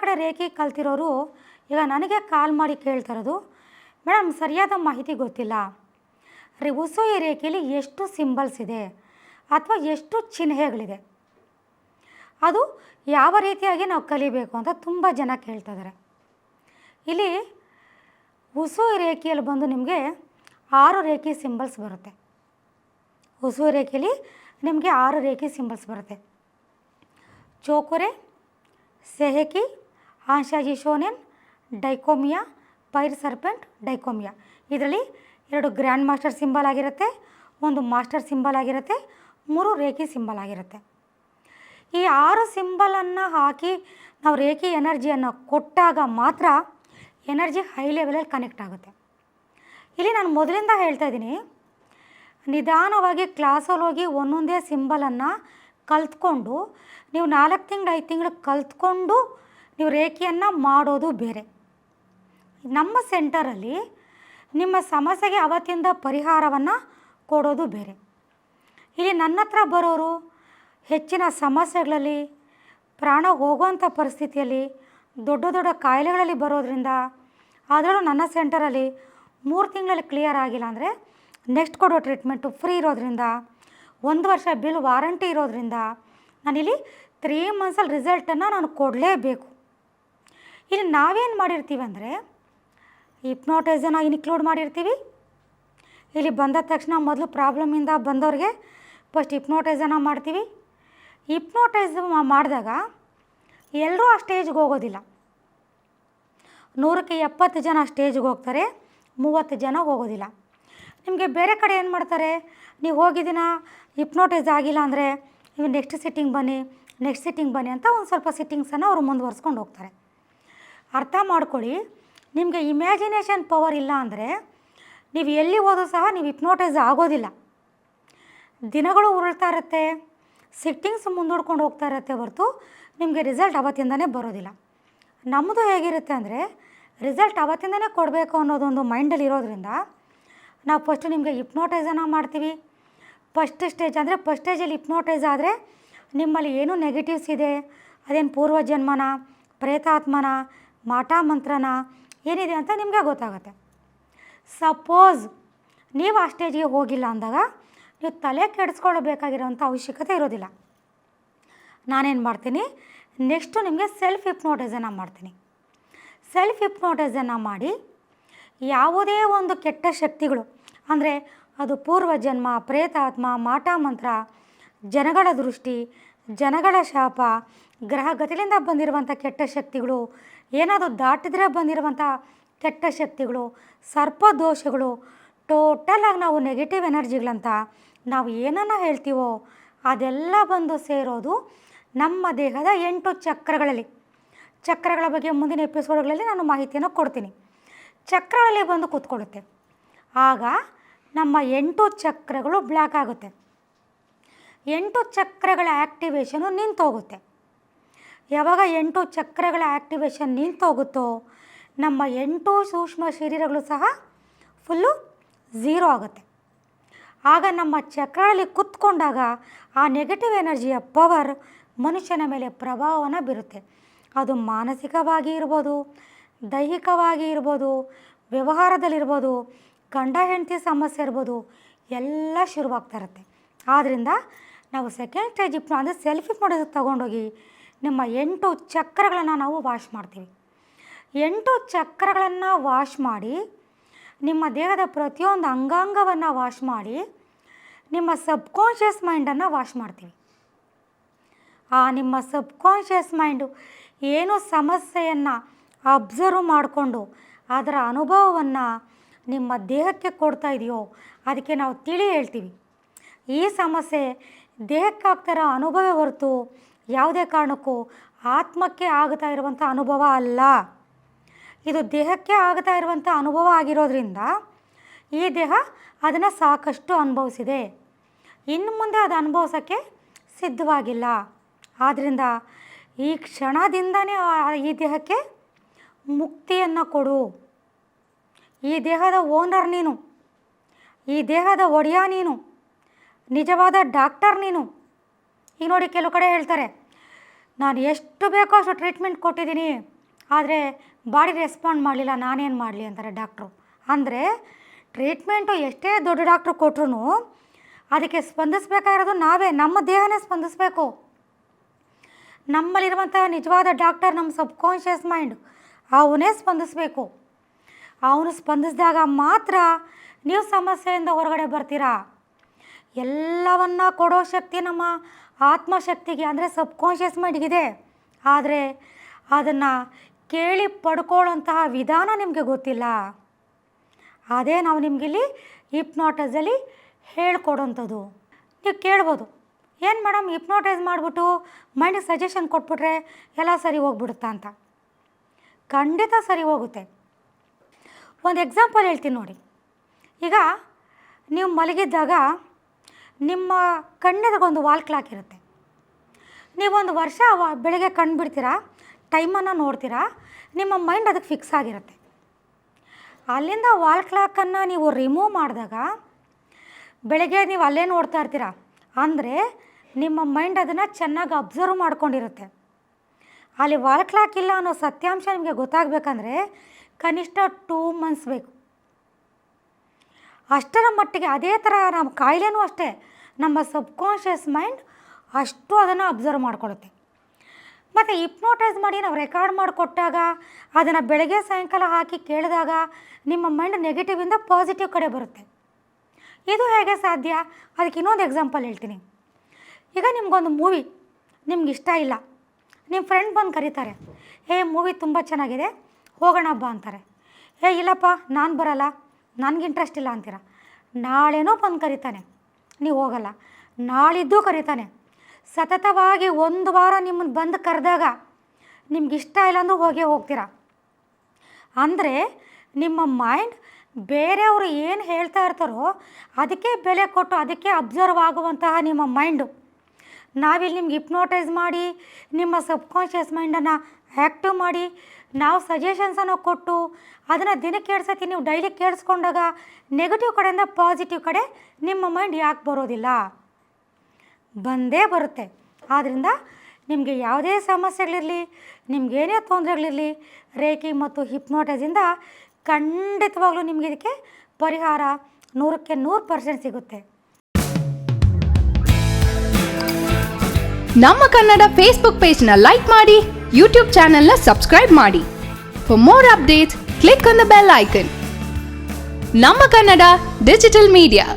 ಕಡೆ ರೇಖೆ ಕಲ್ತಿರೋರು ಈಗ ನನಗೆ ಕಾಲ್ ಮಾಡಿ ಕೇಳ್ತಿರೋದು, ಮೇಡಮ್ ಸರಿಯಾದ ಮಾಹಿತಿ ಗೊತ್ತಿಲ್ಲ, ಉಸುಯಿ ರೇಖೆಯಲ್ಲಿ ಎಷ್ಟು ಸಿಂಬಲ್ಸ್ ಇದೆ ಅಥವಾ ಎಷ್ಟು ಚಿಹ್ನೆಗಳಿದೆ, ಅದು ಯಾವ ರೀತಿಯಾಗಿ ನಾವು ಕಲಿಬೇಕು ಅಂತ ತುಂಬ ಜನ ಕೇಳ್ತಿದ್ದಾರೆ. ಇಲ್ಲಿ ಉಸುಯಿ ರೇಖೆಯಲ್ಲಿ ಬಂದು ನಿಮಗೆ 6 ರೇಖೆ ಸಿಂಬಲ್ಸ್ ಬರುತ್ತೆ. ಉಸುಯಿ ರೇಖೆಯಲ್ಲಿ ನಿಮಗೆ 6 ರೇಖೆ ಸಿಂಬಲ್ಸ್ ಬರುತ್ತೆ. ಚೋಕುರೆ, ಸೆಹೆಕಿ, ಆಂಶಾಜಿ ಶೋನೆನ್, ಡೈಕೋಮಿಯಾ, ಪೈರ್ ಸರ್ಪೆಂಟ್, ಡೈಕೋಮಿಯಾ. ಇದರಲ್ಲಿ 2 ಗ್ರ್ಯಾಂಡ್ ಮಾಸ್ಟರ್ ಸಿಂಬಲ್ ಆಗಿರುತ್ತೆ, 1 ಮಾಸ್ಟರ್ ಸಿಂಬಲ್ ಆಗಿರುತ್ತೆ, 3 ರೇಖೆ ಸಿಂಬಲ್ ಆಗಿರುತ್ತೆ. ಈ 6 ಸಿಂಬಲನ್ನು ಹಾಕಿ ನಾವು ರೇಖೆ ಎನರ್ಜಿಯನ್ನು ಕೊಟ್ಟಾಗ ಮಾತ್ರ ಎನರ್ಜಿ ಹೈ ಲೆವೆಲಲ್ಲಿ ಕನೆಕ್ಟ್ ಆಗುತ್ತೆ. ಇಲ್ಲಿ ನಾನು ಮೊದಲಿಂದ ಹೇಳ್ತಾ ಇದ್ದೀನಿ, ನಿಧಾನವಾಗಿ ಕ್ಲಾಸಲ್ಲಿ ಹೋಗಿ ಒಂದೊಂದೇ ಸಿಂಬಲನ್ನು ಕಲ್ತ್ಕೊಂಡು ನೀವು 4 ತಿಂಗಳು 5 ತಿಂಗಳು ಕಲ್ತ್ಕೊಂಡು ನೀವು ರೇಖೆಯನ್ನು ಮಾಡೋದು ಬೇರೆ. ನಮ್ಮ ಸೆಂಟರಲ್ಲಿ ನಿಮ್ಮ ಸಮಸ್ಯೆಗೆ ಅವತ್ತಿಂದ ಪರಿಹಾರವನ್ನು ಕೊಡೋದು ಬೇರೆ. ಇಲ್ಲಿ ನನ್ನ ಹತ್ರ ಬರೋರು ಹೆಚ್ಚಿನ ಸಮಸ್ಯೆಗಳಲ್ಲಿ, ಪ್ರಾಣ ಹೋಗುವಂಥ ಪರಿಸ್ಥಿತಿಯಲ್ಲಿ, ದೊಡ್ಡ ದೊಡ್ಡ ಕಾಯಿಲೆಗಳಲ್ಲಿ ಬರೋದ್ರಿಂದ, ಅದರಲ್ಲೂ ನನ್ನ ಸೆಂಟರಲ್ಲಿ 3 ತಿಂಗಳಲ್ಲಿ ಕ್ಲಿಯರ್ ಆಗಿಲ್ಲ ಅಂದರೆ ನೆಕ್ಸ್ಟ್ ಕೊಡೋ ಟ್ರೀಟ್ಮೆಂಟು ಫ್ರೀ ಇರೋದ್ರಿಂದ, 1 ವರ್ಷ ಬಿಲ್ ವಾರಂಟಿ ಇರೋದ್ರಿಂದ ನಾನಿಲ್ಲಿ 3 ಮಂತ್ಸಲ್ಲಿ ರಿಸಲ್ಟನ್ನು ನಾನು ಕೊಡಲೇಬೇಕು. ಇಲ್ಲಿ ನಾವೇನು ಮಾಡಿರ್ತೀವಿ ಅಂದರೆ ಹಿಪ್ನೋಟೈಸನ್ನು ಇನ್ಕ್ಲೂಡ್ ಮಾಡಿರ್ತೀವಿ. ಇಲ್ಲಿ ಬಂದ ತಕ್ಷಣ ಮೊದಲು ಪ್ರಾಬ್ಲಮಿಂದ ಬಂದವ್ರಿಗೆ ಫಸ್ಟ್ ಹಿಪ್ನೋಟೈಸನ್ನು ಮಾಡ್ತೀವಿ. ಹಿಪ್ನೋಟೈಸ್ ಮಾಡಿದಾಗ ಎಲ್ಲರೂ ಆ ಸ್ಟೇಜ್ಗೆ ಹೋಗೋದಿಲ್ಲ. 100ಕ್ಕೆ 70 ಜನ ಸ್ಟೇಜ್ಗೆ ಹೋಗ್ತಾರೆ, 30 ಜನ ಹೋಗೋದಿಲ್ಲ. ನಿಮಗೆ ಬೇರೆ ಕಡೆ ಏನು ಮಾಡ್ತಾರೆ, ನೀವು ಹೋಗಿದ್ದೀನ ಹಿಪ್ನೋಟೈಸ್ ಆಗಿಲ್ಲ ಅಂದರೆ ನೀವು ನೆಕ್ಸ್ಟ್ ಸಿಟ್ಟಿಂಗ್ ಬನ್ನಿ ಅಂತ ಒಂದು ಸ್ವಲ್ಪ ಸಿಟ್ಟಿಂಗ್ಸನ್ನು ಅವರು ಮುಂದುವರ್ಸ್ಕೊಂಡು ಹೋಗ್ತಾರೆ. ಅರ್ಥ ಮಾಡ್ಕೊಳ್ಳಿ, ನಿಮಗೆ ಇಮ್ಯಾಜಿನೇಷನ್ ಪವರ್ ಇಲ್ಲ ಅಂದರೆ ನೀವು ಎಲ್ಲಿ ಹೋದರೂ ಸಹ ನೀವು ಹಿಪ್ನೋಟೈಸ್ ಆಗೋದಿಲ್ಲ. ದಿನಗಳು ಉರುಳ್ತಾ ಇರುತ್ತೆ, ಸಿಟ್ಟಿಂಗ್ಸ್ ಮುಂದೂಡ್ಕೊಂಡು ಹೋಗ್ತಾ ಇರುತ್ತೆ ಹೊರತು ನಿಮಗೆ ರಿಸಲ್ಟ್ ಅವತ್ತಿಂದನೇ ಬರೋದಿಲ್ಲ. ನಮ್ಮದು ಹೇಗಿರುತ್ತೆ ಅಂದರೆ ರಿಸಲ್ಟ್ ಅವತ್ತಿಂದನೇ ಕೊಡಬೇಕು ಅನ್ನೋದೊಂದು ಮೈಂಡಲ್ಲಿ ಇರೋದ್ರಿಂದ ನಾವು ಫಸ್ಟು ನಿಮಗೆ ಹಿಪ್ನೋಟೈಸನ್ನು ಮಾಡ್ತೀವಿ. ಫಸ್ಟ್ ಸ್ಟೇಜಲ್ಲಿ ಹಿಪ್ನೋಟೈಸ್ ಆದರೆ ನಿಮ್ಮಲ್ಲಿ ಏನು ನೆಗೆಟಿವ್ಸ್ ಇದೆ, ಅದೇನು ಪೂರ್ವಜನ್ಮನ, ಪ್ರೇತಾತ್ಮನ, ಮಾಟ ಮಂತ್ರನ ಏನಿದೆ ಅಂತ ನಿಮಗೆ ಗೊತ್ತಾಗುತ್ತೆ. ಸಪೋಸ್ ನೀವು ಆ ಸ್ಟೇಜ್ಗೆ ಹೋಗಿಲ್ಲ ಅಂದಾಗ ನೀವು ತಲೆ ಕೆಡಿಸ್ಕೊಳ್ಬೇಕಾಗಿರೋಂಥ ಅವಶ್ಯಕತೆ ಇರೋದಿಲ್ಲ. ನಾನೇನು ಮಾಡ್ತೀನಿ, ನೆಕ್ಸ್ಟು ನಿಮಗೆ ಸೆಲ್ಫ್ ಹಿಪ್ನೋಟೈಸನ್ನು ಮಾಡ್ತೀನಿ. ಸೆಲ್ಫ್ ಹಿಪ್ನೋಟೈಸನ್ನು ಮಾಡಿ ಯಾವುದೇ ಒಂದು ಕೆಟ್ಟ ಶಕ್ತಿಗಳು ಅಂದರೆ ಅದು ಪೂರ್ವಜನ್ಮ, ಪ್ರೇತಾತ್ಮ, ಮಾಟ ಮಂತ್ರ, ಜನಗಳ ದೃಷ್ಟಿ, ಜನಗಳ ಶಾಪ, ಗ್ರಹಗತಿಯಿಂದ ಬಂದಿರುವಂಥ ಕೆಟ್ಟ ಶಕ್ತಿಗಳು, ಏನಾದರೂ ದಾಟಿದ್ರೆ ಬಂದಿರುವಂಥ ಕೆಟ್ಟ ಶಕ್ತಿಗಳು, ಸರ್ಪದೋಷಗಳು, ಟೋಟಲಾಗಿ ನಾವು ನೆಗೆಟಿವ್ ಎನರ್ಜಿಗಳಂತ ನಾವು ಏನನ್ನು ಹೇಳ್ತೀವೋ ಅದೆಲ್ಲ ಬಂದು ಸೇರೋದು ನಮ್ಮ ದೇಹದ 8 ಚಕ್ರಗಳಲ್ಲಿ. ಚಕ್ರಗಳ ಬಗ್ಗೆ ಮುಂದಿನ ಎಪಿಸೋಡ್ಗಳಲ್ಲಿ ನಾನು ಮಾಹಿತಿಯನ್ನು ಕೊಡ್ತೀನಿ. ಚಕ್ರಗಳಲ್ಲಿ ಬಂದು ಕೂತ್ಕೊಳ್ಳುತ್ತೆ. ಆಗ ನಮ್ಮ 8 ಚಕ್ರಗಳು ಬ್ಲಾಕ್ ಆಗುತ್ತೆ. 8 ಚಕ್ರಗಳ ಆ್ಯಕ್ಟಿವೇಶನು ನಿಂತೋಗುತ್ತೆ. ಯಾವಾಗ 8 ಚಕ್ರಗಳ ಆ್ಯಕ್ಟಿವೇಶನ್ ನಿಂತೋಗುತ್ತೋ ನಮ್ಮ 8 ಸೂಕ್ಷ್ಮ ಶರೀರಗಳು ಸಹ ಫುಲ್ಲು ಝೀರೋ ಆಗುತ್ತೆ. ಆಗ ನಮ್ಮ ಚಕ್ರಗಳಲ್ಲಿ ಕೂತ್ಕೊಂಡಾಗ ಆ ನೆಗೆಟಿವ್ ಎನರ್ಜಿಯ ಪವರ್ ಮನುಷ್ಯನ ಮೇಲೆ ಪ್ರಭಾವವನ್ನು ಬೀರುತ್ತೆ. ಅದು ಮಾನಸಿಕವಾಗಿ ಇರ್ಬೋದು, ದೈಹಿಕವಾಗಿ ಇರ್ಬೋದು, ವ್ಯವಹಾರದಲ್ಲಿರ್ಬೋದು, ಗಂಡ ಹೆಂಡತಿ ಸಮಸ್ಯೆ ಇರ್ಬೋದು, ಎಲ್ಲ ಶುರುವಾಗ್ತಾ ಇರುತ್ತೆ. ಆದ್ದರಿಂದ ನಾವು ಸೆಕೆಂಡ್ ಸ್ಟೇಜ್ ಅಂದರೆ ಸೆಲ್ಫ್ ಹಿಪ್ನೋಟೈಸ್ ತೊಗೊಂಡೋಗಿ ನಿಮ್ಮ 8 ಚಕ್ರಗಳನ್ನು ನಾವು ವಾಶ್ ಮಾಡ್ತೀವಿ. 8 ಚಕ್ರಗಳನ್ನು ವಾಶ್ ಮಾಡಿ ನಿಮ್ಮ ದೇಹದ ಪ್ರತಿಯೊಂದು ಅಂಗಾಂಗವನ್ನು ವಾಶ್ ಮಾಡಿ ನಿಮ್ಮ ಸಬ್ಕಾನ್ಷಿಯಸ್ ಮೈಂಡನ್ನು ವಾಶ್ ಮಾಡ್ತೀವಿ. ಆ ನಿಮ್ಮ ಸಬ್ಕಾನ್ಷಿಯಸ್ ಮೈಂಡು ಏನು ಸಮಸ್ಯೆಯನ್ನು ಅಬ್ಸರ್ವ್ ಮಾಡಿಕೊಂಡು ಅದರ ಅನುಭವವನ್ನು ನಿಮ್ಮ ದೇಹಕ್ಕೆ ಕೊಡ್ತಾ ಇದೆಯೋ ಅದಕ್ಕೆ ನಾವು ತಿಳಿ ಹೇಳ್ತೀವಿ. ಈ ಸಮಸ್ಯೆ ದೇಹಕ್ಕೆ ಆಗ್ತಾಯಿರೋ ಅನುಭವ ಹೊರತು ಯಾವುದೇ ಕಾರಣಕ್ಕೂ ಆತ್ಮಕ್ಕೆ ಆಗ್ತಾ ಇರುವಂಥ ಅನುಭವ ಅಲ್ಲ. ಇದು ದೇಹಕ್ಕೆ ಆಗ್ತಾ ಇರುವಂಥ ಅನುಭವ ಆಗಿರೋದ್ರಿಂದ ಈ ದೇಹ ಅದನ್ನು ಸಾಕಷ್ಟು ಅನುಭವಿಸಿದೆ, ಇನ್ನು ಮುಂದೆ ಅದು ಅನುಭವಿಸೋಕ್ಕೆ ಸಿದ್ಧವಾಗಿಲ್ಲ. ಆದ್ದರಿಂದ ಈ ಕ್ಷಣದಿಂದನೇ ಈ ದೇಹಕ್ಕೆ ಮುಕ್ತಿಯನ್ನು ಕೊಡು. ಈ ದೇಹದ ಓನರ್ ನೀನು, ಈ ದೇಹದ ಒಡೆಯ ನೀನು, ನಿಜವಾದ ಡಾಕ್ಟರ್ ನೀನು. ಈಗ ನೋಡಿ, ಕೆಲವು ಕಡೆ ಹೇಳ್ತಾರೆ ನಾನು ಎಷ್ಟು ಬೇಕೋ ಅಷ್ಟು ಟ್ರೀಟ್ಮೆಂಟ್ ಕೊಟ್ಟಿದ್ದೀನಿ, ಆದರೆ ಬಾಡಿ ರೆಸ್ಪಾಂಡ್ ಮಾಡಲಿಲ್ಲ, ನಾನೇನು ಮಾಡಲಿ ಅಂತಾರೆ ಡಾಕ್ಟ್ರು. ಅಂದರೆ ಟ್ರೀಟ್ಮೆಂಟು ಎಷ್ಟೇ ದೊಡ್ಡ ಡಾಕ್ಟ್ರು ಕೊಟ್ರು ಅದಕ್ಕೆ ಸ್ಪಂದಿಸಬೇಕಾಗಿರೋದು ನಾವೇ, ನಮ್ಮ ದೇಹನೇ ಸ್ಪಂದಿಸಬೇಕು. ನಮ್ಮಲ್ಲಿರುವಂಥ ನಿಜವಾದ ಡಾಕ್ಟರ್ ನಮ್ಮ ಸಬ್ಕಾನ್ಷಿಯಸ್ ಮೈಂಡ್, ಅವನೇ ಸ್ಪಂದಿಸಬೇಕು. ಅವನು ಸ್ಪಂದಿಸಿದಾಗ ಮಾತ್ರ ನೀವು ಸಮಸ್ಯೆಯಿಂದ ಹೊರಗಡೆ ಬರ್ತೀರಾ. ಎಲ್ಲವನ್ನ ಕೊಡೋ ಶಕ್ತಿ ನಮ್ಮ ಆತ್ಮಶಕ್ತಿಗೆ ಅಂದರೆ ಸಬ್ಕಾನ್ಷಿಯಸ್ ಮೈಂಡ್ಗಿದೆ. ಆದರೆ ಅದನ್ನು ಕೇಳಿ ಪಡ್ಕೊಳ್ಳೋಂತಹ ವಿಧಾನ ನಿಮಗೆ ಗೊತ್ತಿಲ್ಲ. ಅದೇ ನಾವು ನಿಮಗಿಲ್ಲಿ ಹಿಪ್ನಾಟೈಸಲ್ಲಿ ಹೇಳ್ಕೊಡೋಂಥದ್ದು. ನೀವು ಕೇಳ್ಬೋದು, ಏನು ಮೇಡಮ್ ಹಿಪ್ನೋಟೈಸ್ ಮಾಡಿಬಿಟ್ಟು ಮೈಂಡಿಗೆ ಸಜೆಷನ್ ಕೊಟ್ಬಿಟ್ರೆ ಎಲ್ಲ ಸರಿ ಹೋಗ್ಬಿಡುತ್ತಾ ಅಂತ. ಖಂಡಿತ ಸರಿ ಹೋಗುತ್ತೆ. ಒಂದು ಎಕ್ಸಾಂಪಲ್ ಹೇಳ್ತೀನಿ ನೋಡಿ. ಈಗ ನೀವು ಮಲಗಿದ್ದಾಗ ನಿಮ್ಮ ಕಣ್ಣೆದುಗೊಂದು ವಾಲ್ ಕ್ಲಾಕ್ ಇರುತ್ತೆ. ನೀವೊಂದು ವರ್ಷ ಬೆಳಗ್ಗೆ ಕಣ್ಣು ಬಿಡ್ತೀರಾ, ಟೈಮನ್ನು ನೋಡ್ತೀರಾ, ನಿಮ್ಮ ಮೈಂಡ್ ಅದಕ್ಕೆ ಫಿಕ್ಸ್ ಆಗಿರುತ್ತೆ. ಅಲ್ಲಿಂದ ವಾಲ್ ಕ್ಲಾಕನ್ನು ನೀವು ರಿಮೂವ್ ಮಾಡಿದಾಗ ಬೆಳಗ್ಗೆ ನೀವು ಅಲ್ಲೇ ನೋಡ್ತಾ ಇರ್ತೀರ. ಅಂದರೆ ನಿಮ್ಮ ಮೈಂಡ್ ಅದನ್ನು ಚೆನ್ನಾಗಿ ಅಬ್ಸರ್ವ್ ಮಾಡ್ಕೊಂಡಿರುತ್ತೆ. ಅಲ್ಲಿ ವಾಲ್ ಕ್ಲಾಕ್ ಇಲ್ಲ ಅನ್ನೋ ಸತ್ಯಾಂಶ ನಿಮಗೆ ಗೊತ್ತಾಗಬೇಕಂದ್ರೆ ಕನಿಷ್ಠ 2 months ಬೇಕು. ಅಷ್ಟರ ಮಟ್ಟಿಗೆ ಅದೇ ಥರ ನಮ್ಮ ಕಾಯಿಲೆನೂ ಅಷ್ಟೇ, ನಮ್ಮ ಸಬ್ಕಾನ್ಷಿಯಸ್ ಮೈಂಡ್ ಅಷ್ಟು ಅದನ್ನು ಅಬ್ಸರ್ವ್ ಮಾಡ್ಕೊಳ್ಳುತ್ತೆ. ಮತ್ತು ಹಿಪ್ನೋಟೈಸ್ ಮಾಡಿ ನಾವು ರೆಕಾರ್ಡ್ ಮಾಡಿಕೊಟ್ಟಾಗ ಅದನ್ನು ಬೆಳಗ್ಗೆ ಸಾಯಂಕಾಲ ಹಾಕಿ ಕೇಳಿದಾಗ ನಿಮ್ಮ ಮೈಂಡ್ ನೆಗೆಟಿವಿಂದ ಪಾಸಿಟಿವ್ ಕಡೆ ಬರುತ್ತೆ. ಇದು ಹೇಗೆ ಸಾಧ್ಯ? ಅದಕ್ಕೆ ಇನ್ನೊಂದು ಎಕ್ಸಾಂಪಲ್ ಹೇಳ್ತೀನಿ. ಈಗ ನಿಮಗೊಂದು ಮೂವಿ ನಿಮ್ಗೆ ಇಷ್ಟ ಇಲ್ಲ, ನಿಮ್ಮ ಫ್ರೆಂಡ್ ಬಂದು ಕರೀತಾರೆ, ಮೂವಿ ತುಂಬ ಚೆನ್ನಾಗಿದೆ ಹೋಗೋಣ ಹಬ್ಬ ಅಂತಾರೆ. ಇಲ್ಲಪ್ಪ ನಾನು ಬರಲ್ಲ, ನನಗೆ ಇಂಟ್ರೆಸ್ಟ್ ಇಲ್ಲ ಅಂತೀರ. ನಾಳೆನೂ ಬಂದು ಕರೀತಾನೆ, ನೀವು ಹೋಗಲ್ಲ. ನಾಳಿದ್ದು ಕರೀತಾನೆ. ಸತತವಾಗಿ 1 ವಾರ ನಿಮ್ಮನ್ನು ಬಂದು ಕರೆದಾಗ ನಿಮ್ಗೆ ಇಷ್ಟ ಇಲ್ಲ ಅಂದರೂ ಹೋಗೇ ಹೋಗ್ತೀರ. ಅಂದರೆ ನಿಮ್ಮ ಮೈಂಡ್ ಬೇರೆಯವರು ಏನು ಹೇಳ್ತಾ ಇರ್ತಾರೋ ಅದಕ್ಕೆ ಬೆಲೆ ಕೊಟ್ಟು ಅದಕ್ಕೆ ಅಬ್ಸರ್ವ್ ಆಗುವಂತಹ ನಿಮ್ಮ ಮೈಂಡು. ನಾವಿಲ್ಲಿ ನಿಮ್ಗೆ ಹಿಪ್ನೋಟೈಸ್ ಮಾಡಿ ನಿಮ್ಮ ಸಬ್ಕಾನ್ಷಿಯಸ್ ಮೈಂಡನ್ನು ಆ್ಯಕ್ಟಿವ್ ಮಾಡಿ ನಾವು ಸಜೆಷನ್ಸನ್ನು ಕೊಟ್ಟು ಅದನ್ನು ದಿನಕ್ಕೆ 2 ಸತಿ ನೀವು ಡೈಲಿ ಕೇಳಿಸ್ಕೊಂಡಾಗ ನೆಗೆಟಿವ್ ಕಡೆಯಿಂದ ಪಾಸಿಟಿವ್ ಕಡೆ ನಿಮ್ಮ ಮೈಂಡ್ ಯಾಕೆ ಬರೋದಿಲ್ಲ? ಬಂದೇ ಬರುತ್ತೆ. ಆದ್ದರಿಂದ ನಿಮಗೆ ಯಾವುದೇ ಸಮಸ್ಯೆಗಳಿರಲಿ, ನಿಮಗೇನೇ ತೊಂದರೆಗಳಿರಲಿ, ರೇಖಿ ಮತ್ತು ಹಿಪ್ನೋಟೈಸಿಂದ ಖಂಡಿತವಾಗ್ಲೂ ನಿಮಗೆ ಇದಕ್ಕೆ ಪರಿಹಾರ 100ಕ್ಕೆ 100% ಸಿಗುತ್ತೆ. ನಮ್ಮ ಕನ್ನಡ ಫೇಸ್ಬುಕ್ ಪೇಜ್ನ ಲೈಕ್ ಮಾಡಿ, ಯೂಟ್ಯೂಬ್ ಚಾನೆಲ್ನ ಸಬ್ಸ್ಕ್ರೈಬ್ ಮಾಡಿ. For more updates click on the bell icon. ನಮ್ಮ ಕನ್ನಡ ಡಿಜಿಟಲ್ ಮೀಡಿಯಾ.